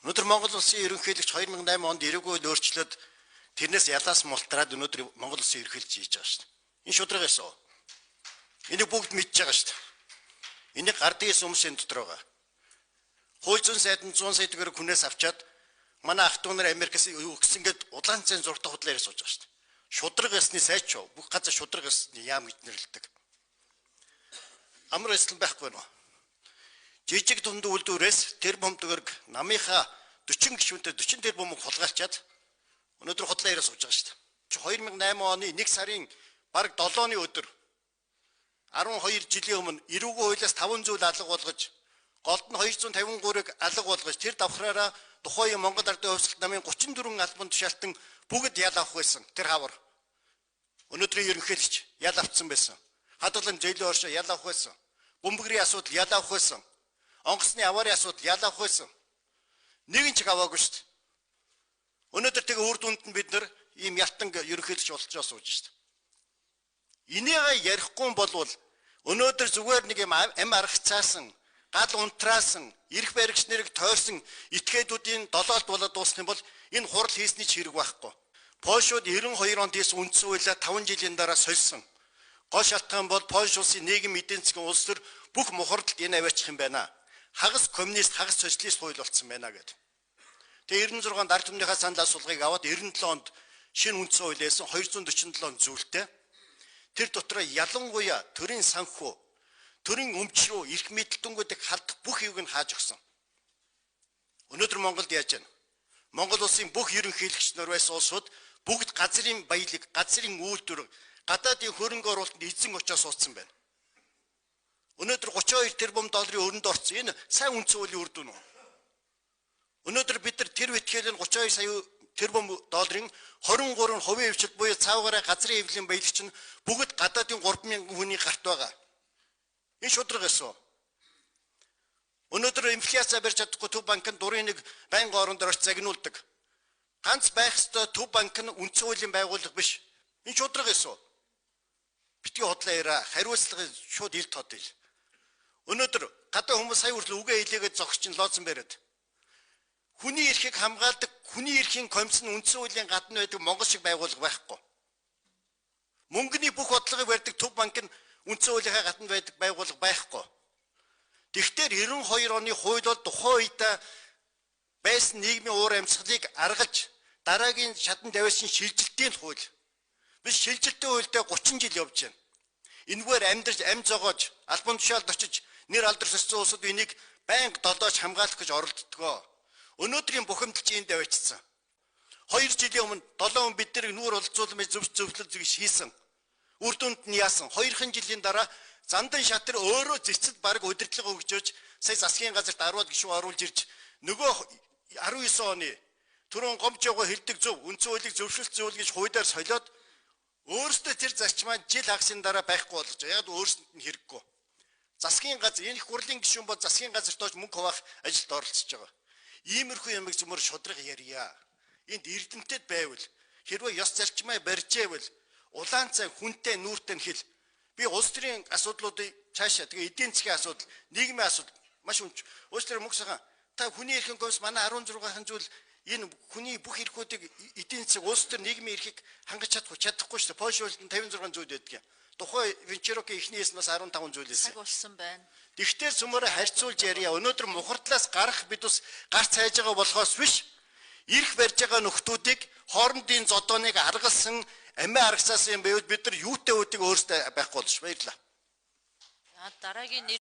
Өнөөдөр Монгол улсын ерөнхийлөгч 2008 онд ирээгүй өөрчлөлт тэрнээс ялаас мултраад өнөөдөр Монгол улсын ерөнхийлөгч хийж байгаа шүү дээ. Энэ шударгаас уу. Энийг бүгд мэдж байгаа шүү дээ. Энийг гардын сүмсийн дотор байгаа. Хууль зүйн сайд нь 100 сая төгрөг хүнээс авчаад манай ах トゥ нар Америкээс өгсөнгээд улаан цайн зургтай худлаар сууж байгаа шүү дээ. Шудраг гэсний сайч юу? Бүх газар шудраг гэсний яам гэж нэрлэдэг. Амар эслэн байхгүй нөө. Жижиг дунд үйлдвэрээс тэр бом төгрөг намынхаа 40 гишүүнтэй 40 тэр бомыг хулгайлчаад өнөөдөр худлаа яриа сууж байгаа шүү дээ. 2008 оны 1 сарын бараг 7-ны өдөр 12 жилийн өмнө эрүүгийн хуулиас 5 зүйл алга болгож голд нь 253-ыг алга болгож тэр давхраараа тухайн Монгол Ардын хувьсгалт намын 34 албан тушаалтан бүгд ял авах байсан. Тэр хавар. Өнөөдрийн ерөнхийлөгч ял авцсан байсан. Хадгалан зөөлөн оршоо ял авах байсан. Бөмбөгрийн асуудал ял авах байсан. Онгоцны аваарын асуудал ял авах байсан. Нэгэн ч аваагүй шүү дээ. Өнөөдөр тэгээ үр дүнд нь бид нар ийм ялтан ерөнхийлөгч болчихоо сууж шүү дээ. Энийг ярихгүй болвол өнөөдөр зүгээр нэг юм ам аргацаасан, гал унтраасан, эрх баригч нарыг тойрсон этгээдүүдийн долоолт болоод дуусах юм бол энэ хурал хийсний ч хэрэг байхгүй. Польшууд 92 онд хийсэн үндсэн хуулиа 5 жилийн дараа сольсон. Гол шалтгаан бол Польш улсын нийгэм эдийн засгийн улс төр бүх мухардалд энэ аваачих юм байна. Хагас коммунист, хагас социалист хууль болцсон байна гэдэг. Тэгээ 96-нд ард түмнийхээ санал асуулгыг аваад 97 онд шинэ үндсэн хууль хэлсэн 247 зүйлтэй. Тэр дотор ялангуяа төрийн санхүү, төрийн өмчрөө эрх мэдэлтэнгүүдийг халдах бүх юуг нь хааж өгсөн. Өнөөдөр Монголд яаж байна? Монгол улсын бүх ерөнхийлөгч нар байсан улсууд бүгд газрын баялаг, газрын үйлдвэр, гадаадын хөрөнгө оруулалтанд эзэн очиж суудсан байна. Өнөөдөр 32 тэрбум долларын өрөнд орсон. Энэ сайн үндсэн хуулийн үр дүн үү? Өнөөдөр бид нар тэр үеийн 32 сая тэрбум долларын 23% хвшил буюу цаагаар газрын эвлийн баялагч нь бүгд гадаадын 3,000 хүний гарт байгаа. Энэ шудраг гэсэн. Өнөөдөр инфляци барьж чадахгүй Төв банк нь дурын нэг байнгын оронд орж загнуулдаг. Ганц байх ёстой Төв банк нь үндсэн хуулийн байгууллага биш. Энэ шудраг гэсэн. Битгий хотлоо яриа хариуцлагыг шууд илт тод ил. Өнөөдөр гадаа хүмүүс сая хүртэл үгээ хэлээгээд зогсож ин лооцсон бариад. Хүний эрхийг хамгаалдаг, хүний эрхийн комиссны үндсэн хуулийн гадна байдаг Монгол шиг байгууллага байхгүй. Мөнгөний бүх бодлогыг барьдаг Төв банк нь үндсэн хуулийнхаа гадна байдаг байгууллага байхгүй. Тэгвэл 92 оны хууль бол тухайн үед байсан нийгмийн уур амьсгалыг аргалж дараагийн шатан давьсан шилжилтийн хууль. Биш шилжилтийн хуультай 30 жил явж байна. Энэгээр амьдарч ам зогоож албан тушаалд очиж нэр алдаршсан улсууд энийг байнга долоож хамгаалах гэж оролддгоо. Өнөөдрийн бухимдалч энд давчсан. 2 жилийн өмнө 7 хүн бид нарыг нүүр олцуулмын зөвлөл хийсэн. Үр дүнд нь яасан? 2 жилийн дараа зандан шатар өөрөө зэцэд баг удирдлага өгчөөж сая засгийн газарт 10 гишүүн оруулж ирж нөгөө 19 оны түрүүн гомжоогоо хэлдэг зөв үндсэн хуулийг зөвшөөрөх зүйл гэж хуулиар солиод өөрөөсөө тэр зарчмаа жил хагасын дараа байхгүй болгож байгаа. Яг өөрсөнд нь хэрэггүй. Засгийн газар энэ их хурлын гишүүн бол засгийн газарт очиж мөнгө хуваах ажилд оролцож байгаа. Иймэрхүү юмыг зөвмөр шудраг ярья. Энд эрдэмтэд байвал хэрвээ ёс зарчмаа барьжээвэл улаан цай хүнтэй нүүртэй хэл би улс төрийн асуудлуудыг цаашаа тэгээ эдийн засгийн асуудал, нийгмийн асуудал маш өнч. Өөрөөр мөнгөсгөн та хүний эрхийн комисс манай 16-ын зүйл энэ хүний бүх эрхүүдийг эдийн засаг улс төр нийгмийн эрхийг хангаж чадахгүй шүү дээ. Польш улсад 56 зүйл байдаг. Тухайн Венчерокийн эхнээс бас 15 зүйлээс. Болсон байна. Тэгвэл сүмөрө харьцуулж ярья. Өнөөдөр мухардлаас гарах бид ус гарч хайж байгаа болохоос биш. Ирэх барьж байгаа нөхдүүдийг хоорондын зодооныг аргалсан амиа аргасаасан юм байвал бид нар юутай үүдийг өөрсдөө байхгүй болж баярлаа. Дараагийн